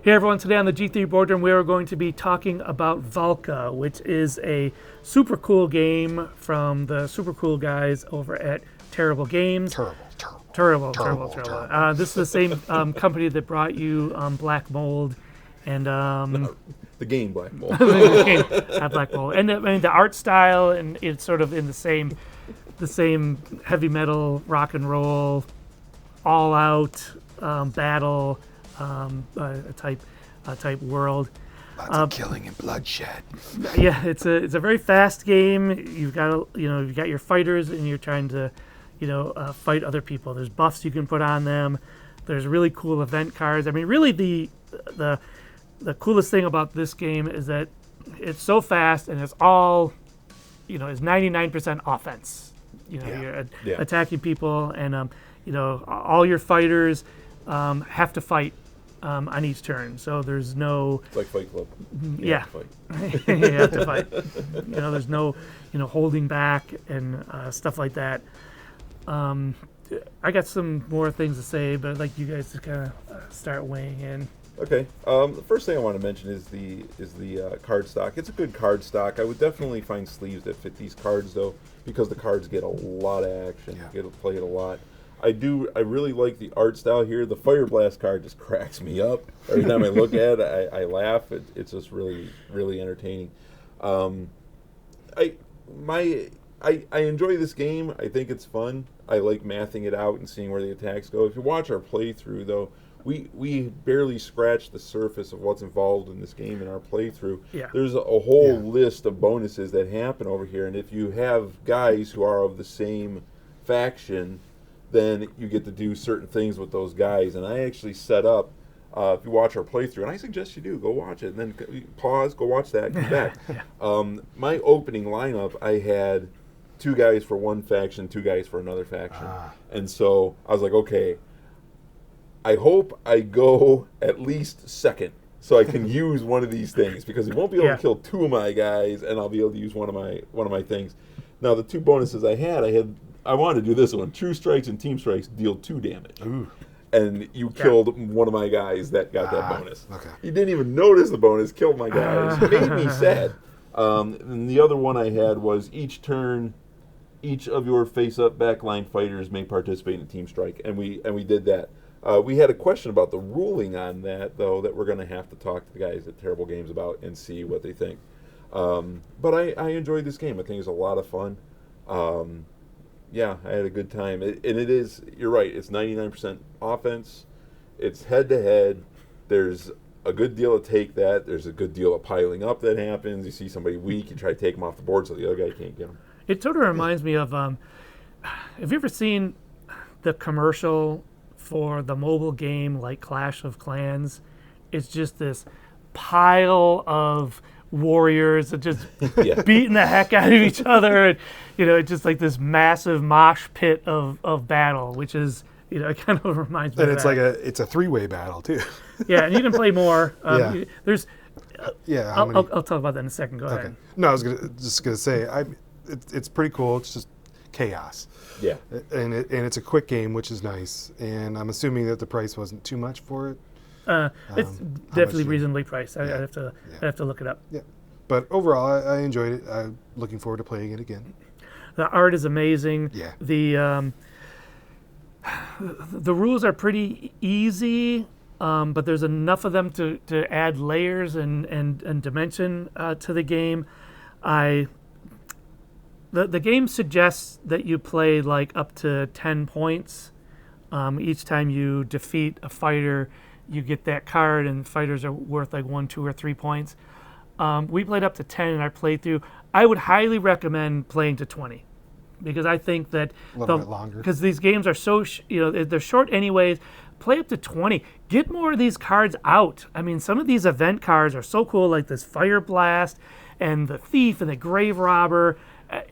Hey everyone, today on the G3 Boardroom we are going to be talking about Valka, which is a super cool game from the super cool guys over at Terrible Games. Terrible. This is the same company that brought you Black Mold and The game Black Mold. Black Mold, and the art style, and it's sort of in the same heavy metal, rock and roll, all out battle. Type world. Lots of killing and bloodshed. Yeah, it's a very fast game. You've got your fighters, and you're trying to fight other people. There's buffs you can put on them. There's really cool event cards. I mean, really the coolest thing about this game is that it's so fast, and it's all it's 99% offense. You're attacking people, and all your fighters have to fight on each turn, so there's no. It's like Fight Club. You have to fight. There's no holding back and stuff like that. I got some more things to say, but I'd like you guys to kind of start weighing in. Okay. The first thing I want to mention is the card stock. It's a good card stock. I would definitely find sleeves that fit these cards though, because the cards get a lot of action. You get to play it a lot. I really like the art style here. The Fire Blast card just cracks me up. Every time I look at it, I laugh. It's just really, really entertaining. I enjoy this game. I think it's fun. I like mathing it out and seeing where the attacks go. If you watch our playthrough, though, we barely scratched the surface of what's involved in this game in our playthrough. Yeah. There's a whole list of bonuses that happen over here, and if you have guys who are of the same faction, then you get to do certain things with those guys. And I actually set up, if you watch our playthrough, and I suggest you do, go watch it, and then pause, go watch that, come back. My opening lineup, I had 2 guys for one faction, 2 guys for another faction. And so I was like, okay, I hope I go at least second so I can use one of these things, because he won't be able to kill 2 of my guys, and I'll be able to use one of my things. Now, the 2 bonuses I wanted to do this one. True Strikes and Team Strikes deal 2 damage. Ooh. And you killed one of my guys that got that bonus. Okay. You didn't even notice the bonus, killed my guys. Made me sad. And the other one I had was each turn, each of your face-up backline fighters may participate in Team Strike. And we did that. We had a question about the ruling on that, though, that we're going to have to talk to the guys at Terrible Games about and see what they think. But I enjoyed this game. I think it's a lot of fun. Yeah, I had a good time. And it is, you're right, it's 99% offense. It's head-to-head. There's a good deal of take that. There's a good deal of piling up that happens. You see somebody weak, you try to take them off the board so the other guy can't get them. It sort of reminds me of, have you ever seen the commercial for the mobile game like Clash of Clans? It's just this pile of warriors that just beating the heck out of each other, and it's just like this massive mosh pit of battle, which is it kind of reminds me. And of it's that. it's a 3-way battle too. Yeah, and you can play more. There's. I'll talk about that in a second. Go ahead. No, I was just gonna say it's pretty cool. It's just chaos. Yeah. And it's a quick game, which is nice. And I'm assuming that the price wasn't too much for it. It's definitely reasonably priced. I'd have to look it up. Yeah, but overall, I enjoyed it. I'm looking forward to playing it again. The art is amazing. Yeah. The rules are pretty easy, but there's enough of them to add layers and dimension to the game. The game suggests that you play like up to 10 points. Each time you defeat a fighter, you get that card, and fighters are worth like 1, 2, or 3 points. We played up to 10 in our playthrough. I would highly recommend playing to 20, because I think that a little bit longer, because these games are so they're short anyways. Play up to 20. Get more of these cards out. I mean, some of these event cards are so cool, like this Fire Blast and the Thief and the Grave Robber.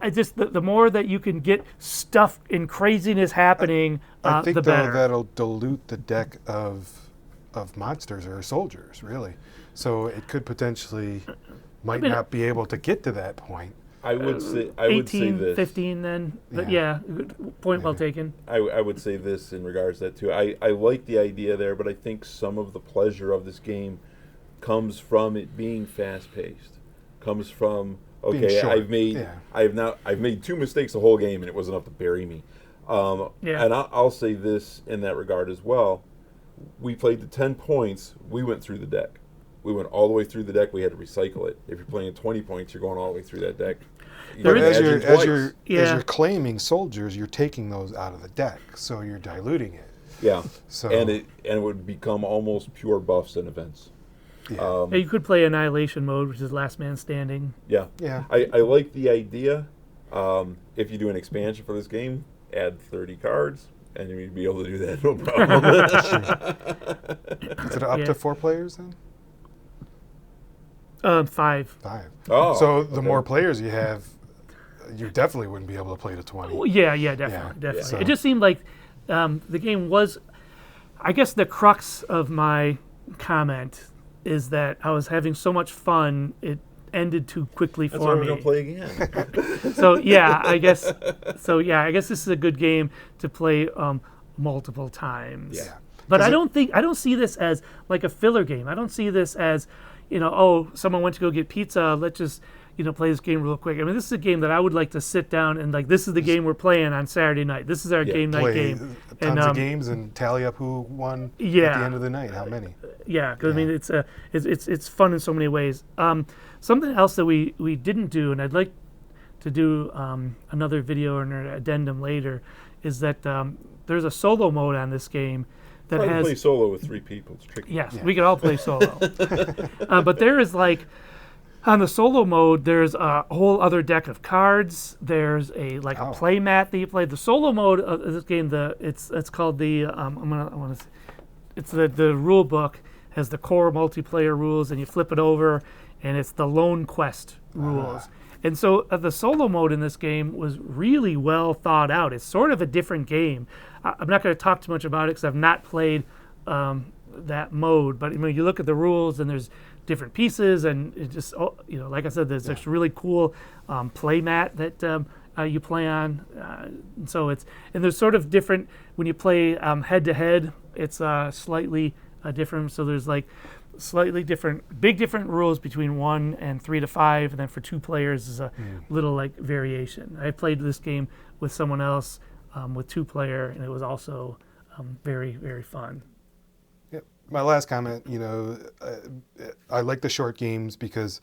I just the more that you can get stuff and craziness happening, I think the better. That'll dilute the deck of monsters or soldiers, really. So it could potentially not be able to get to that point. I would say 18, this. 15 then. But Yeah. point well taken. I would say this in regards to that too. I like the idea there, but I think some of the pleasure of this game comes from it being fast paced. Comes from Being okay, short. I've made 2 mistakes the whole game and it was enough to bury me. And I'll say this in that regard as well. We played to 10 points. We went through the deck. We went all the way through the deck. We had to recycle it. If you're playing at 20 points, you're going all the way through that deck. But as Imagine you're claiming soldiers, you're taking those out of the deck, so you're diluting it. Yeah. So And it would become almost pure buffs and events. yeah. You could play Annihilation mode, which is last man standing. Yeah. Yeah. I like the idea. If you do an expansion for this game, add 30 cards, and you'd be able to do that no problem. Is it up to 4 players then? 5. 5. Oh, So the okay. more players you have, you definitely wouldn't be able to play to 20. Well, yeah, definitely. So- It just seemed like the game was. I guess the crux of my comment is that I was having so much fun. It ended too quickly That's for why we're me. going to play again. So I guess this is a good game to play multiple times. Yeah. But 'Cause I don't see this as like a filler game. I don't see this as, oh, someone went to go get pizza. Let's just, play this game real quick. I mean, this is a game that I would like to sit down and this is the game we're playing on Saturday night. This is our game night Play game. tons of games and tally up who won at the Yeah. end of the night. How many? Yeah, because I mean it's fun in so many ways. Something else that we didn't do, and I'd like to do another video or an addendum later, is that there's a solo mode on this game that Probably has. play solo with 3 people. It's tricky. Yes, Yeah. we can all play solo. But there is on the solo mode, there's a whole other deck of cards. There's a play mat that you play. The solo mode of this game, it's called the it's the rule book has the core multiplayer rules, and you flip it over, and it's the Lone Quest rules. And so the solo mode in this game was really well thought out. It's sort of a different game. I'm not going to talk too much about it because I've not played that mode. But you look at the rules, and there's different pieces, and it just like I said, there's this really cool play mat that you play on. So there's sort of different when you play head to head. It's slightly different. So there's slightly different rules between 1 and 3 to 5, and then for 2 players is a little variation. I played this game with someone else with 2-player, and it was also very, very fun. Yep. My last comment, I like the short games because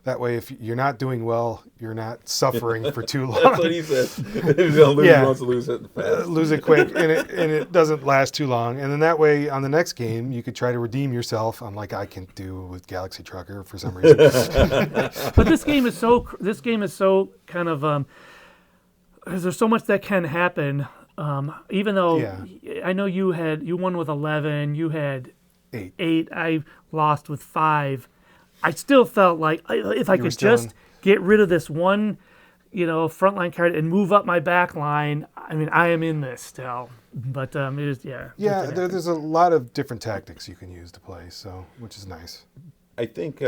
that way if you're not doing well, you're not suffering for too long. That's what he said. He's gonna lose, Yeah. He wants to lose it fast. Lose it quick, and it doesn't last too long. And then that way, on the next game, you could try to redeem yourself, unlike I can do with Galaxy Trucker for some reason. But this game is so kind of there's so much that can happen. Even though I know you won with 11, you had 8. I lost with 5. I still felt like if I could just get rid of this one, frontline card and move up my back line. I mean, I am in this still, but it is there's a lot of different tactics you can use to play, so which is nice. I think.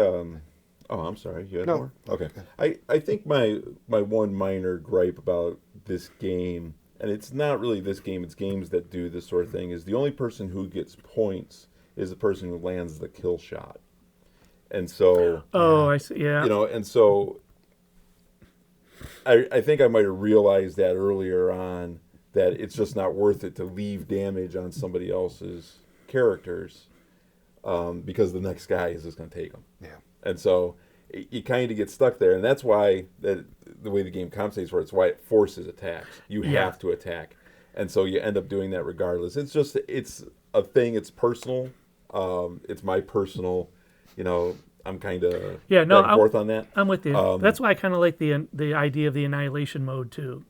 I'm sorry. You had No. more? Okay. I think my one minor gripe about this game, and it's not really this game, it's games that do this sort of thing, is the only person who gets points is the person who lands the kill shot. And so, I see. Yeah. And so I think I might have realized that earlier on, that it's just not worth it to leave damage on somebody else's characters because the next guy is just going to take them. Yeah. And so you kind of get stuck there. And that's why the way the game compensates for it, it's why it forces attacks. You have to attack. And so you end up doing that regardless. It's a thing. It's personal. It's my personal, I'm kind of back and forth on that. I'm with you. That's why I kind of like the idea of the Annihilation mode too.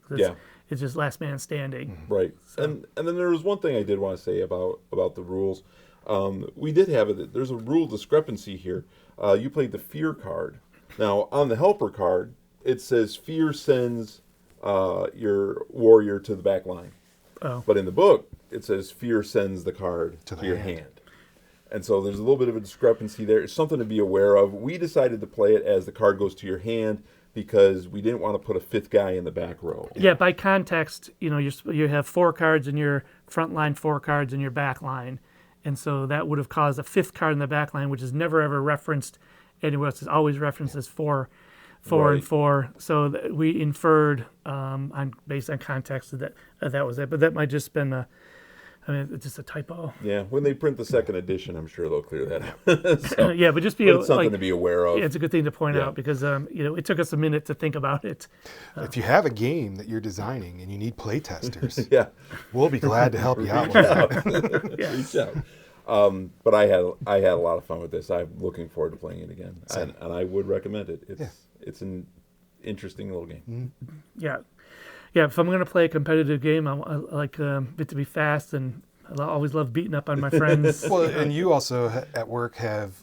It's just last man standing. Right. So. And then there was one thing I did want to say about the rules. We did have it. There's a rule discrepancy here. You played the fear card. Now on the helper card, it says fear sends your warrior to the back line. Oh. But in the book, it says fear sends the card to your hand. And so there's a little bit of a discrepancy there. It's something to be aware of. We decided to play it as the card goes to your hand, because we didn't want to put a fifth guy in the back row. Yeah, by context, you have 4 cards in your front line, 4 cards in your back line. And so that would have caused a 5th card in the back line, which is never ever referenced anywhere else. It's always referenced as 4 Right. and 4. So we inferred based on context that was it. But that might just been it's just a typo. Yeah, when they print the second edition, I'm sure they'll clear that up. So, Yeah, but just be but it's something to be aware of. Yeah, it's a good thing to point Yeah. out because it took us a minute to think about it. If you have a game that you're designing and you need play testers, Yeah. we'll be glad to help you out with that. Yeah. Reach out. But I had a lot of fun with this. I'm looking forward to playing it again, and I would recommend it. It's an interesting little game. Yeah. Yeah, if I'm going to play a competitive game, I like it to be fast, and I always love beating up on my friends. Well, and you also at work have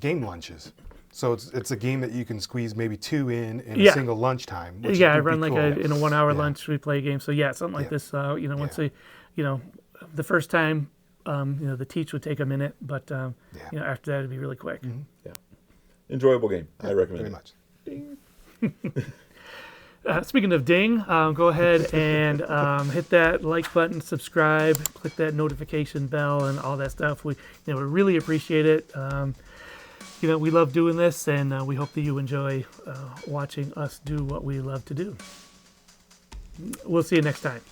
game lunches. So it's a game that you can squeeze maybe 2 in Yeah. a single lunchtime. Which Yeah, I would be run like cool. in a 1-hour Yeah. lunch, we play a game. So yeah, something like Yeah. this, once the first time, the teach would take a minute, but, after that it'd be really quick. Mm-hmm. Yeah, enjoyable game. I recommend Very it. much. Speaking of ding, go ahead and hit that like button, subscribe, click that notification bell, and all that stuff. We really appreciate it. We love doing this, and we hope that you enjoy watching us do what we love to do. We'll see you next time.